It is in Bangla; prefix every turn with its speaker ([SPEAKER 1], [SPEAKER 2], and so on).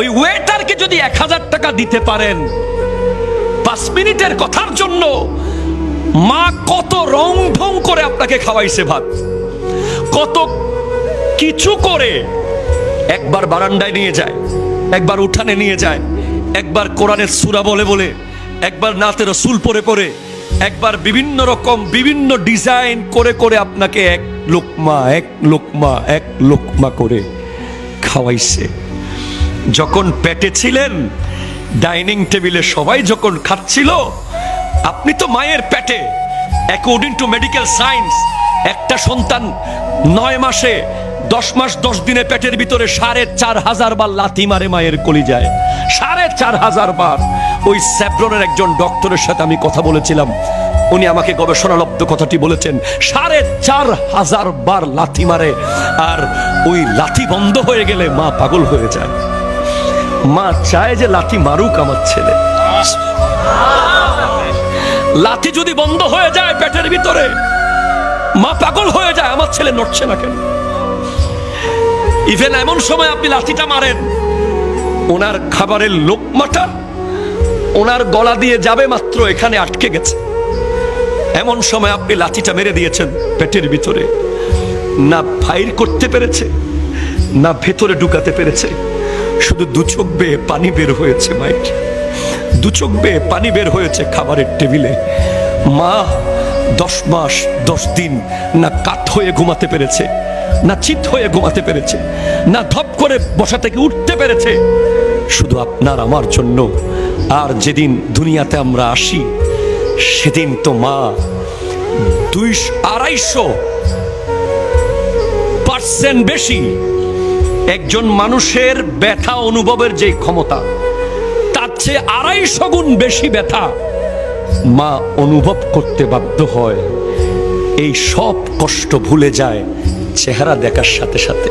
[SPEAKER 1] ওই ওয়েটারকে যদি 1000 টাকা দিতে পারেন 5 মিনিটের কথার জন্য, মা কত রং ঢং করে আপনাকে খাওয়াইছে ভাত, কত কিছু করে। একবার বারান্দায় নিয়ে যায়, একবার উঠানে নিয়ে যায়, একবার কোরআনের সূরা বলে বলে, একবার নাতে রাসূল পড়ে পড়ে, একবার বিভিন্ন রকম বিভিন্ন ডিজাইন করে করে আপনাকে এক লোকমা করে খাওয়াইছে। যখন পেটে ছিলেন, ডাইনিং টেবিলে সবাই যখন খাচ্ছিল, আপনি তো মায়ের পেটে, অ্যাকর্ডিং টু মেডিকেল সায়েন্স, একটা সন্তান 9 মাসে 10 মাস 10 দিনে পেটের ভিতরে 4500 বার লাথি মারে মায়ের কলিজায়, 4500 বার। ওই স্যাব্রনের একজন ডক্টরের সাথে আমি কথা বলেছিলাম, উনি আমাকে গবেষণালব্ধ কথাটি বলেছেন, 4500 বার লাথি মারে। আর ওই লাথি বন্ধ হয়ে গেলে মা পাগল হয়ে যায়। মা চায় যে লাথি মারুক আমার ছেলে। লাথি যদি বন্ধ হয়ে যায় পেটের ভিতরে, মা পাগল হয়ে যায়, আমার ছেলে নড়ছে না কেন। ইভেন এমন সময় আপনি লাথিটা মারেন, ওনার খাবারের লোকমাটা ওনার গলা দিয়ে যাবে মাত্র এখানে আটকে গেছে, এমন সময় আপনি লাথিটা মেরে দিয়েছেন পেটের ভিতরে। না ফাইর করতে পেরেছে, না ভেতরে ঢুকাতে পেরেছে, শুধু 2 চোখ বেয়ে পানি বের হয়েছে মায়ের, 2 চোখ বেয়ে পানি বের হয়েছে খাবারের টেবিলে। মা 10 মাস 10 দিন না কাত হয়ে ঘুমাতে পেরেছে, না চিত হয়ে ঘুমাতে পেরেছে, না ধপ করে বসা থেকে উঠতে পেরেছে, শুধু আপনার আমার জন্য। আর যেদিন দুনিয়াতে আমরা আসি, সেদিন তো মা 200-250% বেশি। একজন মানুষের ব্যথা অনুভবের যে ক্ষমতা, তার চেয়ে 250 গুণ বেশি ব্যথা মা অনুভব করতে বাধ্য হয়। এই সব কষ্ট ভুলে যায় চেহারা দেখার সাথে সাথে।